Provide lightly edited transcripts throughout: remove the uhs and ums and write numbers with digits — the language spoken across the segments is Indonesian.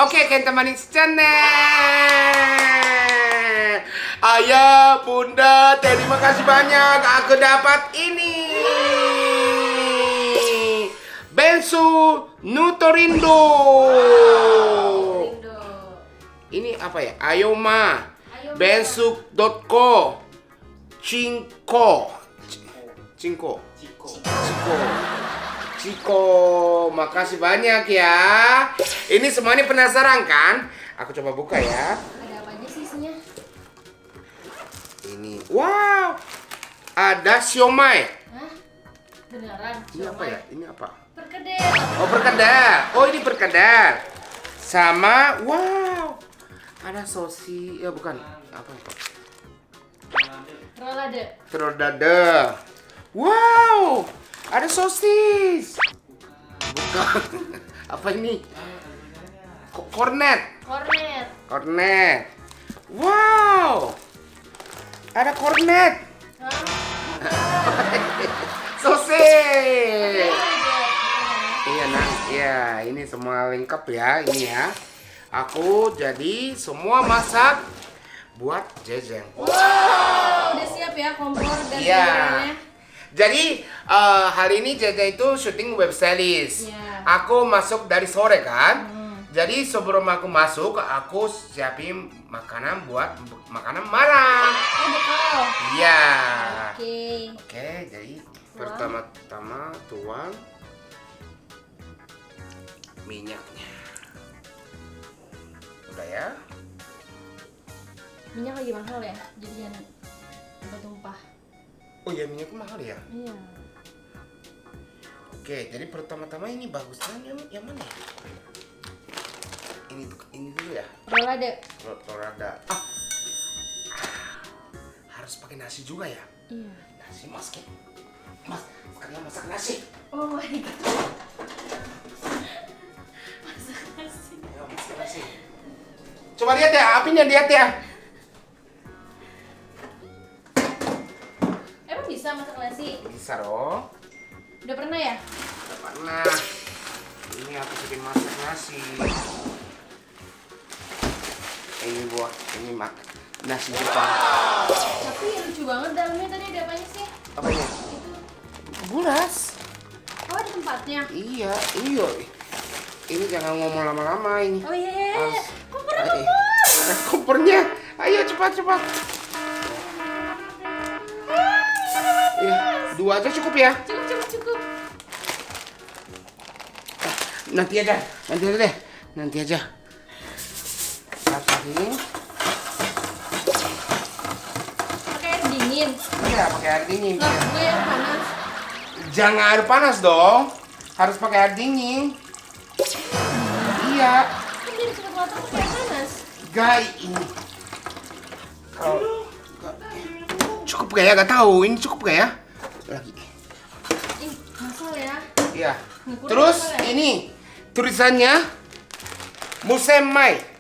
Oke, Kenta Manis Channel. Ayah, bunda, terima kasih banyak. Aku dapat ini. Bensu Nutorindo. Ini apa ya? Ayoma. Bensu.co. Ciko. Makasih banyak ya. Ini semuanya penasaran kan? Aku coba buka ya. Ada apa aja sih isinya? Ini, wow, ada siomay. Hah? Beneran? Ini apa ya? Ini apa? Perkedel. Oh, perkedel. Oh, ini perkedel. Sama, wow, ada sosis. Ya bukan, apa itu? Rolade. Wow, ada sosis. Bukan. Apa ini? Kornet. Wow, ada kornet. Sosis. Iya, Nang. Iya, ini semua lengkap ya, ini ya. Aku jadi semua masak buat Jejeng. Wow, udah siap ya kompor dan Iya. Jadi hari ini Jejeng itu syuting web series. Iya. Aku masuk dari sore kan. Jadi sebelum aku masuk, aku siapin makanan buat makanan malam. Oh, bekal. Iya. Oke. Jadi pertama-tama tuang minyaknya. Udah ya? Minyak lagi mahal ya, jadinya tumpah. Oh iya, minyaknya mahal ya? Iya. Oke, jadi pertama-tama ini bagusnya yang mana ya? Ini dulu ya. Rolade. Harus pakai nasi juga ya? Iya. Nasi sekarang masak nasi. Oh my god. Masak nasi. Ayo, masak nasi. Coba lihat ya, apinya lihat ya. Emang bisa masak nasi? Bisa dong. Udah pernah ya? Udah pernah. Ini aku bikin masak nasi. Ini nasi Jepang. Tapi lucu banget dalamnya, tadi ada apanya sih? Apanya? Itu. Bulas. Oh, ada tempatnya. Iya. Ini jangan ngomong lama-lama ini. Oh iya. Kompor. Ada kompornya. Ayo cepat. Ya, 2 aja cukup ya. Cukup. Nanti aja deh. Ini. Pakai air dingin. Iya, pakai air dingin. Loh, gue yang panas. Jangan air panas dong. Harus pakai air dingin. Iya. Kan dia disuruh matang pakai air panas. Guys, ini. Cukup gak ya? Gak tahu. Ini cukup gak ya? Lagi. Ih, masal ya. Iya. Kurang Terus apa ya? ini tulisannya musemai.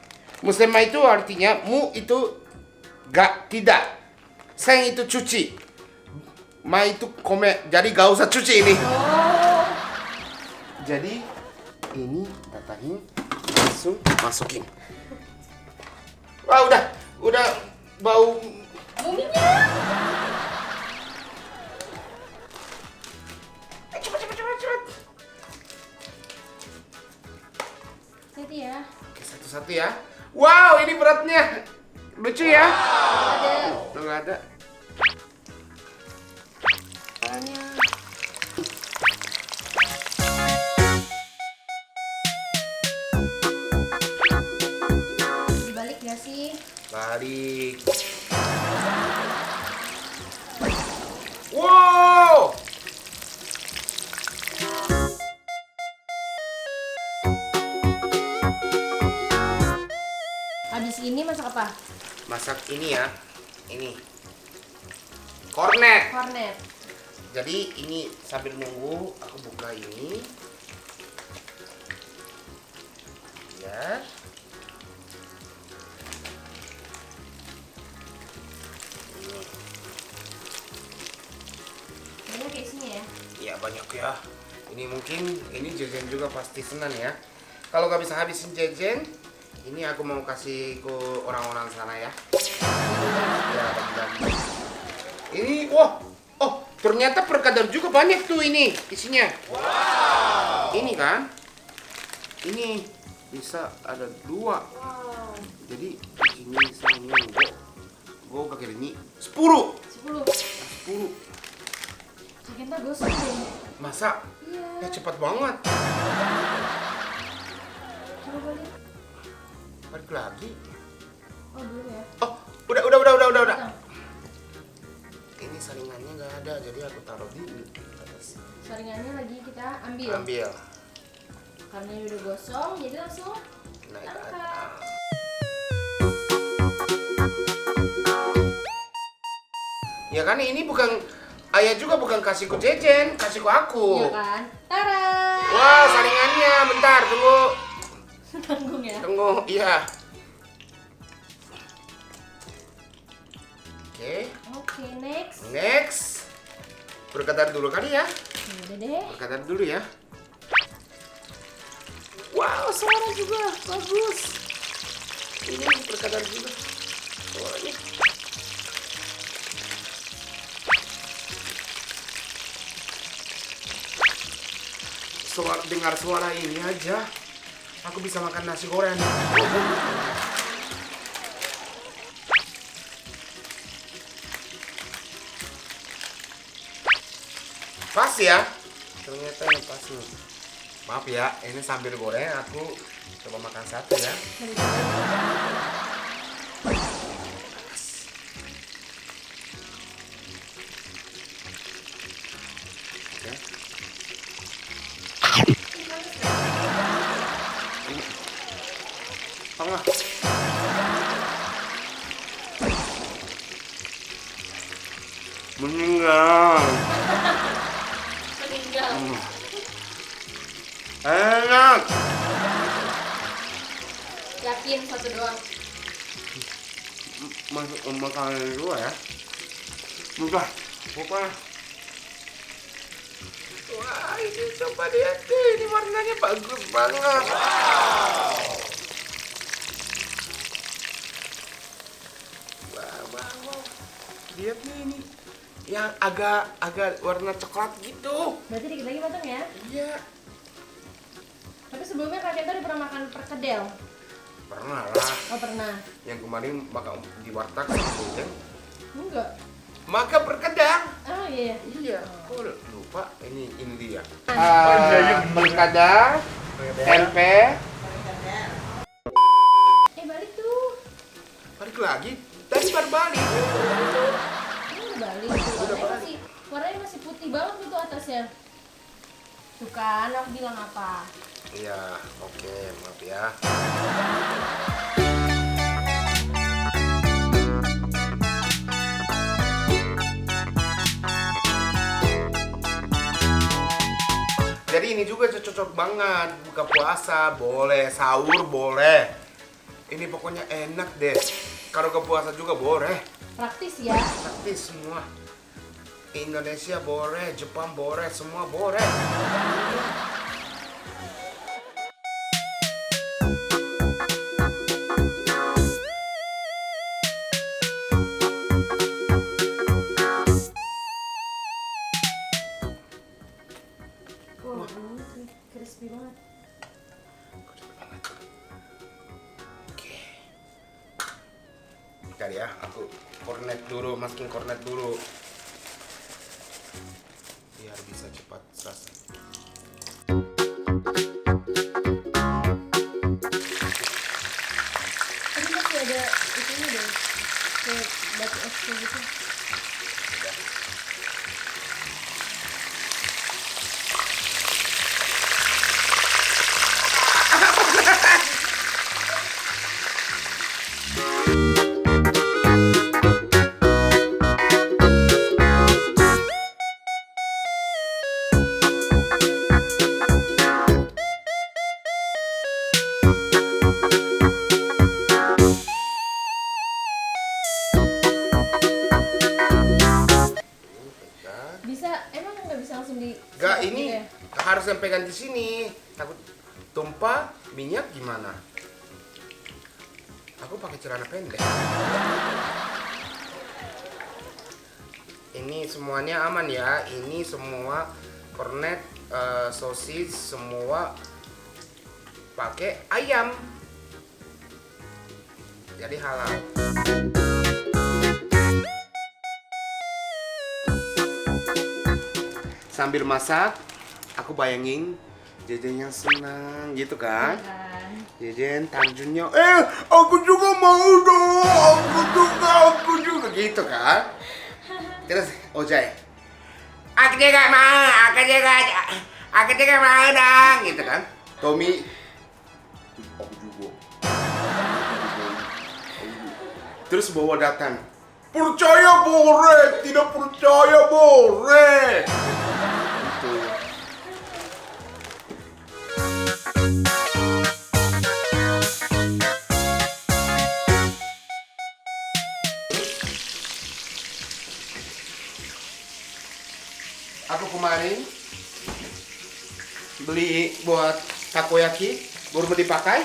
Musemai itu artinya mu itu tidak. Sen itu cuci. Mai itu kome. Jadi gak usah cuci ini. Oh. Jadi ini tatahin langsung masukin. Wah, udah bau. Minyak. Cepat. Hati ya. Oke, satu-satu ya. Wow, ini beratnya. Lucu ya? Ada. Nggak ada. Soalnya. Dibalik gak sih? Balik. Wow. Habis ini masak apa? Masak ini ya. Ini. Kornet. Jadi ini sambil nunggu aku buka ini. Ya. Ya, ini mungkin ini jajan juga pasti senang ya. Kalau nggak bisa habisin jajan, ini aku mau kasih ke orang-orang sana ya. Ya, bagi-bagi. Ini, wah, oh ternyata perkedel juga banyak tuh ini isinya. Wow. Ini kan, ini bisa ada 2. Wow. Jadi ini misalnya gue pakai ini 10. 10. Kita gosok deh. Masa? Iya. Ya cepat banget. Coba balik. Balik lagi. Oh belum ya. Oh, udah. Datang. Ini saringannya nggak ada, jadi aku taruh di atas. Saringannya lagi kita ambil. Ambil. Karena ini udah gosong, jadi langsung Naik ke angkat. atas. Ya kan ini bukan ayah juga bukan kasih ku Jejen, kasih ku aku. Iya kan? Tara. Wah, saringannya. Bentar, tunggu. Tanggung ya. Tunggu, iya. Oke, next. Next. Berkadar dulu kali ya. Udah deh. Berkadar dulu ya. Wow, suara juga bagus. Ini berkadar juga suaranya. Dengar suara ini aja, aku bisa makan nasi goreng. Pas ya? Ternyata ini pas nih. Maaf ya, ini sambil goreng aku coba makan satu ya. Oke. Tengah. Meninggal. Meninggal. Enak. Yakin satu doang. Masuk makanan dua ya. Udah, pokoknya. Wah, ini coba lihat deh, ini warnanya bagus banget. Wow. Wow. Lihat nih ini, yang agak warna coklat gitu. Berarti dikit lagi matang ya? Iya. Tapi sebelumnya Kak Kenta udah pernah makan perkedel? Pernah lah. Oh pernah? Yang kemarin makan di warteg sama Jejen. Enggak. Maka perkedel. Oh iya. Iya. Kok lupa ini dia. Perkedel, tempe. Balik tuh. Balik lagi. Tadi baru balik. Ini udah balik. Warnanya masih putih banget gitu atasnya. Tuh kan, aku bilang apa? Iya, oke, maaf ya. Jadi ini juga cocok banget, buka puasa boleh, sahur boleh. Ini pokoknya enak deh. Kalau ke puasa juga boleh. Praktis ya. Praktis semua. Indonesia boleh, Jepang boleh, semua boleh. Wah, ini crispy banget. Oke. Bentar ya, aku masukin kornet dulu. Biar bisa cepat selesai. Tadi masih ada itunya deh. Kayak batu es gitu. Pegang. Bisa, emang nggak bisa langsung di Gak, ini terpaksa pegang di sini. Takut tumpah minyak gimana? Aku pakai celana pendek. Ini semuanya aman ya. Ini semua kornet, sosis, semua pakai ayam. Jadi halal. Sambil masak, aku bayangin Jejen yang senang gitu kan. Jejen Tanjunnya, aku juga mau dong, aku juga gitu kan. Terus Ojai, aku juga mau dong gitu kan. Tommy, aku juga. Terus bawa datang, percaya boleh, tidak percaya boleh. Gitu. Aku kemarin beli buat takoyaki, baru mau dipakai.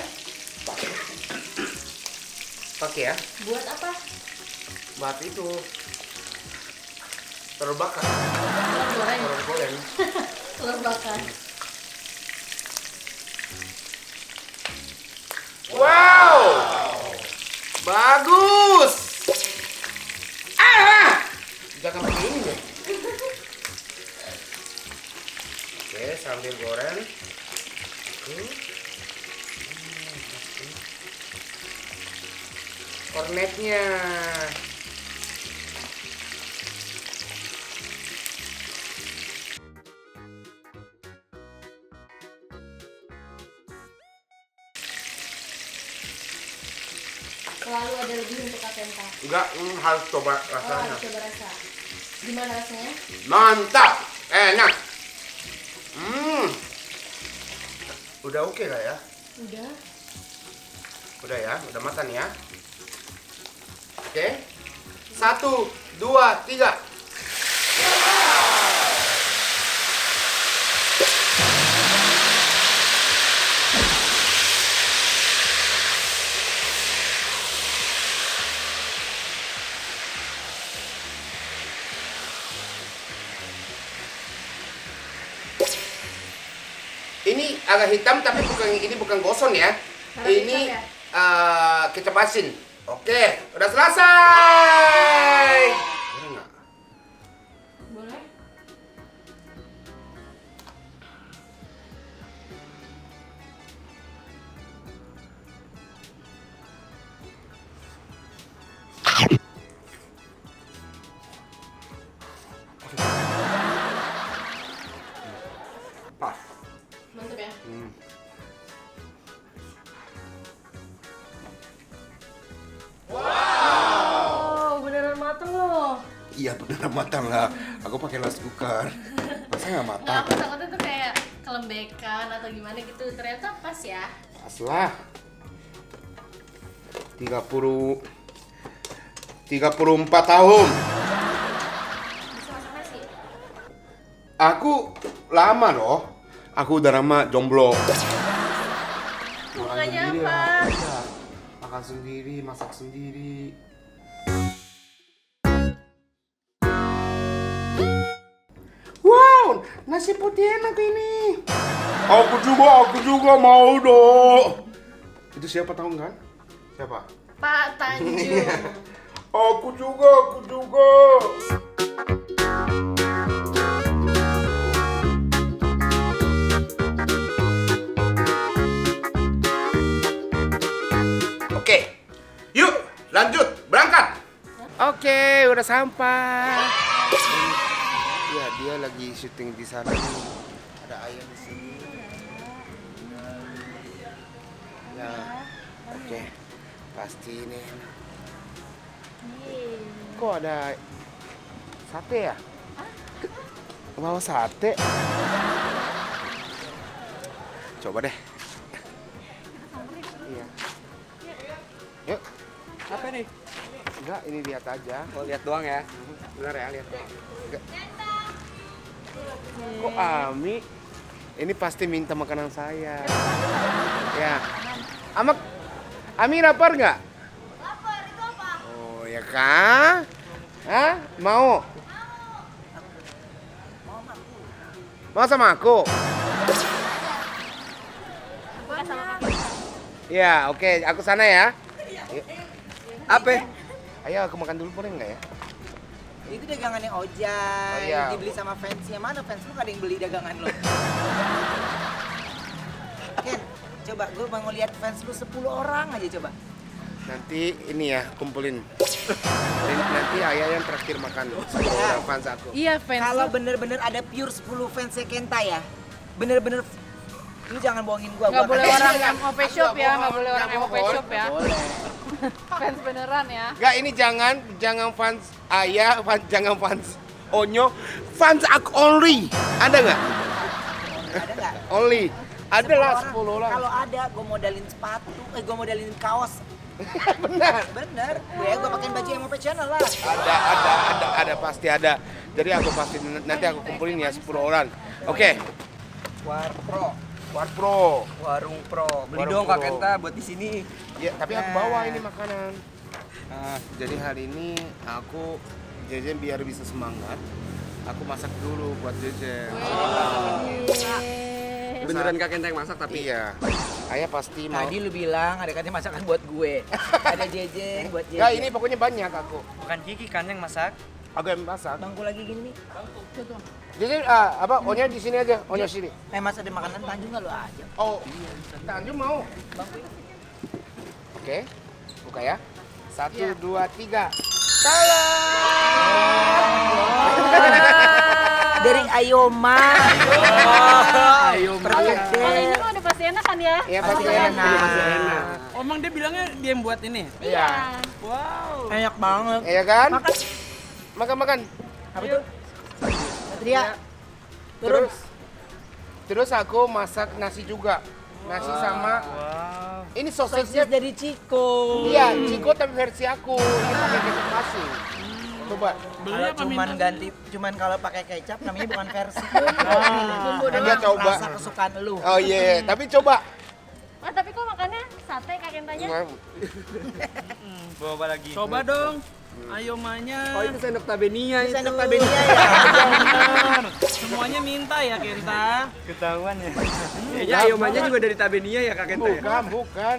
Pakai ya. Buat apa? Buat itu telur bakar. Telur goreng. Telur goreng. Telur bakar. Wow, bagus. Jangan pakai ini deh. Oke, sambil goreng. Kornetnya. Selalu ada lebih untuk Atenta. Enggak, harus coba Oh, rasanya. harus coba rasa. Gimana rasanya? Mantap, enak. Udah oke lah ya? Udah. Udah ya, udah matang ya. Oke. 1, 2, 3. Ini agak hitam tapi ini bukan gosong ya. Karena Ini kecap ya? kecap asin. Oke, udah selesai. Boleh nggak? Boleh? Pas. Mantap ya? Wow, beneran mateng loh. Iya beneran matang lah. Aku pakai rice cooker. Masa nggak Nah, matang? aku takutnya tuh kayak kelembekan atau gimana gitu. Ternyata pas ya. Pas lah. 34 tahun. Bisa masak nasi. Aku lama loh. Aku udah lama jomblo. Makanya sendiri apa? lah. Iya. Makan sendiri, masak sendiri. Wow, nasi putih enak ini. Aku juga mau dong. Itu siapa tahu kan? Siapa? Pak Tanjung. Aku juga. Oke, yuk lanjut berangkat. Oke, udah sampai. Ya, dia lagi syuting di sana nih. Ada ayam di sini. Ya, oke. Pasti ini enak. Kok ada sate ya? Bawa sate. Coba deh. Iya. Yuk. Apa nih? Enggak, ini lihat aja. Oh, lihat doang ya. Benar ya, lihat doang. Enggak. Kok Ami? Ini pasti minta makanan saya. Ya. Ami lapar nggak? Lapar, itu apa? Oh ya kah? Hah? Mau? Mau sama aku? Bukan sama kakek. Ya, oke. Aku sana ya. Yuk. Apa? Ayo aku makan dulu boleh nggak ya? Itu dagangannya Ojai, Oh, iya. dibeli sama fansnya. Mana fans lu gak ada yang beli dagangan lo? Ken, coba gue mau ngeliat fans lu 10 orang aja coba. Nanti ini ya kumpulin. Nanti ayah yang terakhir makan 10 orang fans aku. Iya fans. Kalau bener-bener ada pure 10 fansnya Kenta ya, bener-bener lu jangan bohongin gua. Nggak Gua boleh akan- orang MOP shop ya, nggak boleh orang Nggak MOP bohong. shop ya. Boleh. Fans beneran ya. Enggak, ini jangan fans ayah, jangan fans Onyo, fans aku only. Ada nggak? Ada nggak? Only. Ada lah 10 10 orang. Kalau ada, gue modalin sepatu, gue modalin kaos. Benar. Bener, gue pakai baju MOP Channel lah. Ada pasti ada. Jadi aku pasti nanti aku kumpulin ya 10 orang. Oke. Warpro, War Pro. Warung Pro. Beli Warung dong Kak Pro. Kenta buat di sini. Ya, tapi aku bawa ini makanan. Jadi hari ini aku Jejen biar bisa semangat. Aku masak dulu buat Jejen. Beneran Kak Kenta yang masak tapi Iya. Ayah pasti mau. Tadi lu bilang ada katanya masakan buat gue. Ada Jejen buat Jejen. Ya ini pokoknya banyak aku. bukan Kiki kan yang masak. Aku yang masak. Bangku lagi gini nih. Jejen apa? Onya di sini aja. Onya sini. Mas ada makanan Tanjung nggak lu aja? Oh, Tanjung mau. Oke, buka ya. 1, 2, 3. Dari Ayoma. Ayoma. Kalau ini mah udah pasti enak kan ya? Iya pasti Pasti enak. enak. Emang dia bilangnya dia yang buat ini. Iya. Wow. Enak banget. Iya kan? Makan. Makan. Apa itu? Satria. Terus terus aku masak nasi juga. Nasi sama Wow. ini Sosis sosisnya. dari Ciko. Iya, Ciko tapi versi aku. Ini pakai kecap asin. Coba. Kalau cuman kalau pakai kecap namanya bukan versi. Bumbu Dia doang. coba. Rasa kesukaan lu. Oh iya, tapi coba. Ah, tapi kok makannya sate Kak Kentanya? Bawa apa lagi? Coba dong. Ayomanya. Oh, itu sendok tabenia itu. sendok tabenia ya. Semuanya minta ya Kenta. Ketahuan ya. Kayaknya ayomanya juga dari Tabenia ya Kak Kenta. Bukan.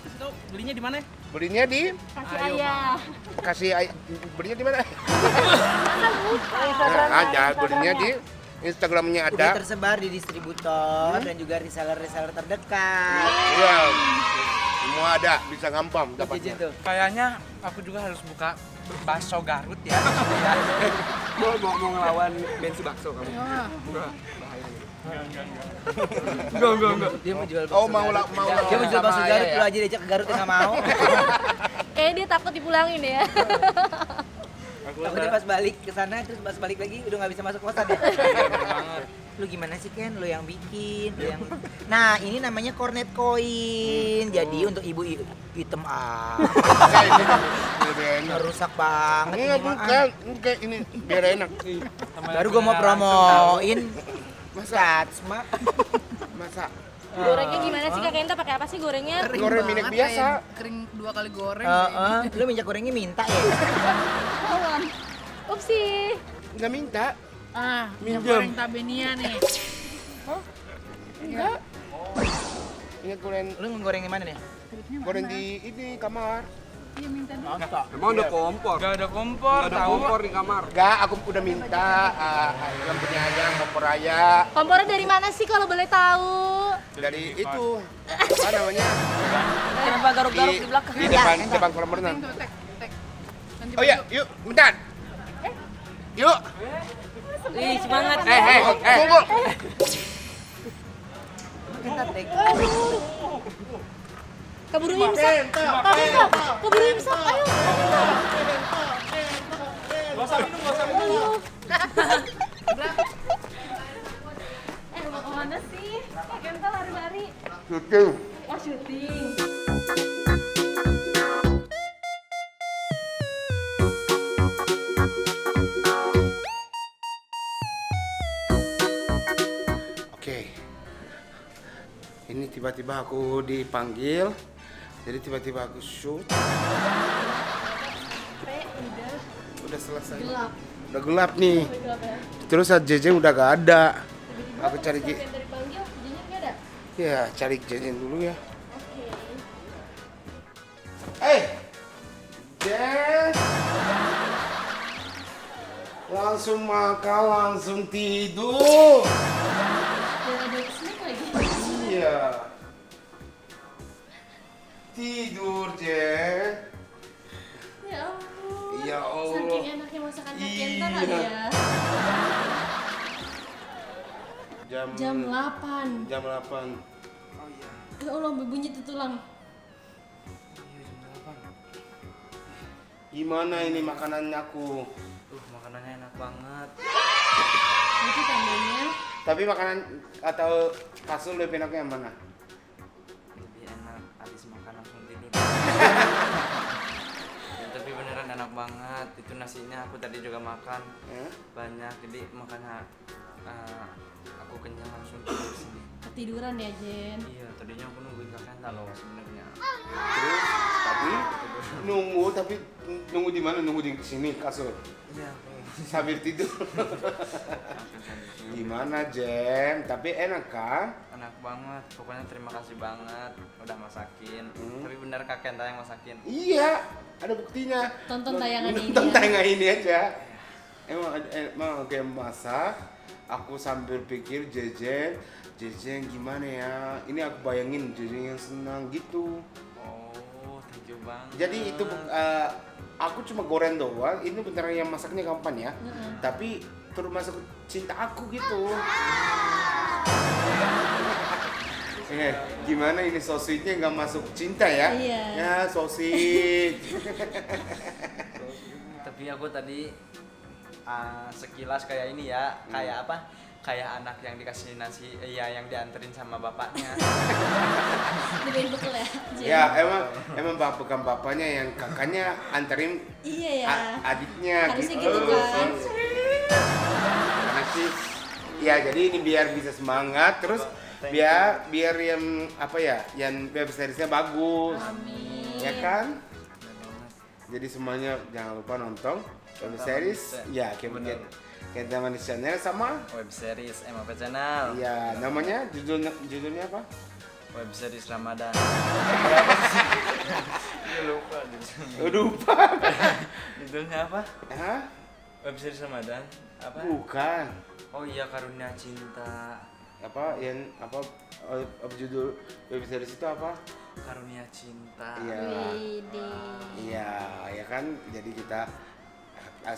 Itu belinya di mana? Belinya di Kasih ayah. belinya di mana? Instagram. Ada, belinya di Instagramnya ada. Udah tersebar di distributor dan juga reseller-reseller terdekat. Iya. Semua ada, bisa gampang Jejen dapatnya. tuh. Kayaknya aku juga harus buka bakso Garut ya. mau ngelawan Bensu bakso kamu. Enggak. Dia mau jual Oh, bakso mau Garut. mau Dia mau jual sama bakso ayah Garut, ya? lu aja diajak ke Garut nggak mau. Kayaknya dia takut dipulangin ya. Tapi dia pas balik ke sana terus pas balik lagi udah nggak bisa masuk kosan ya. Lu gimana sih Ken? Lu yang bikin, lu yang. Nah, ini namanya cornet coin. Jadi untuk ibu hitam Lebih enak. rusak banget Enggak, ini mah. bukan ini biar enak. Baru gua mau promoin. Masa? Satsma. Masa Gorengnya gimana sih Kak Kenta? Pakai apa sih gorengnya? goreng minyak biasa. Kering 2 kali goreng. Lu minyak gorengnya minta ya? Upsi. Enggak minta. Minyak goreng Tabenia nih. Enggak. Minyak goreng Lu ngegoreng di mana nih? goreng di ini kamar. Iya minta nih. Emang ada kompor? Gak ada kompor. Gak ada kompor di kamar. Enggak, aku udah minta yang punya aja kompor raya Kompornya dari mana sih kalau boleh tahu? dari itu apa namanya? Kenapa garuk-garuk di belakang? Di depan kolam renang. Tuh, tek. Ganti Oh iya, yuk, bentar. Yuk. Ih, semangat. Tunggu. Minta tek. Keburu imsak. Kak Kenta, keburu imsak. Ayo. Gak usah minum. Mau kemana sih? Kak Kenta lari-lari. Syuting. Oh, syuting. Oke. tiba-tiba aku dipanggil. Jadi tiba-tiba aku shoot. Udah selesai. Gelap. Udah gelap nih. Gelap ya. Terus Jejen udah gak ada. Tiba-tiba Aku cari pas yang dipanggil, jadinya nggak ada. Ya, cari Jejen dulu ya. Oke. Jen. Langsung makan, langsung tidur. Dan ada snack lagi. Iya. Tidur, Jen. Ya ampun. Ya Allah. Saking enaknya masakan Kak Kenta kali Iya. ya. Jam 8. Jam 8. Oh iya. Ya Allah, bunyi tuh tulang. Iya jam 8. Gimana ini makanannya aku? Makanannya enak banget. Itu tandanya Tapi makanan atau kasur lebih enaknya yang mana? Lebih enak habis makan langsung tidur. Ya, tapi beneran enak banget. Itu nasinya aku tadi juga makan Ya? banyak. Jadi makanya aku kenyang langsung tidur di sini. ketiduran ya, Jen. Iya, tadinya aku nungguin Kak Kenta loh sebenarnya. Terus tapi nunggu di mana? Nunggu di sini kasur. Iya. Sambil tidur. Gimana, Jen? Tapi enak kan? Enak banget. Pokoknya terima kasih banget udah masakin. Hmm. Tapi bener Kak Kenta yang masakin. Iya, ada buktinya. Tonton tayangan ini Tonton ya. tayangan ini aja. Emang kayak masak. Aku sambil pikir Jejen gimana ya? Ini aku bayangin Jejen yang senang gitu. Oh, thank you banget. Jadi itu aku cuma goreng doang. Ini beneran yang masaknya gampang ya. Tapi termasuk cinta aku gitu. Gimana ini so sweetnya nggak masuk cinta ya? Iya. Ya so sweet. Tapi aku tadi sekilas kayak ini ya, kayak apa? Kayak anak yang dikasih nasi, ya yang dianterin sama bapaknya. Dibeliin bekal ya, Jen. Ya emang bukan bapaknya yang kakaknya anterin Iya ya. adiknya Harusnya gitu. gitu kan. Karena sih ya jadi ini biar bisa semangat terus biar yang apa ya yang web seriesnya bagus. Amin. Ya kan? Jadi semuanya jangan lupa nonton web series ya Kenta Manis Channel sama Web series MAP Channel. ya namanya judulnya apa? Web series Ramadan. Lupa. Judulnya apa? Hah? Web series Ramadan. Apa? Bukan. Oh iya, Karunia Cinta. Apa judul web series itu apa? Karunia Cinta. Iya. Widih. Iya, ya kan. Jadi kita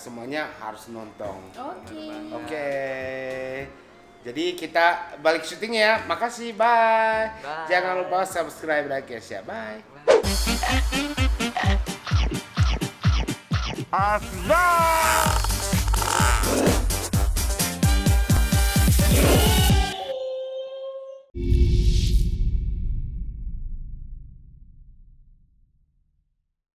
semuanya harus nonton. Oke. Oke. Jadi kita balik syuting ya. Makasih, bye. Bye. Jangan lupa subscribe, like, ya, share. Bye. Asla.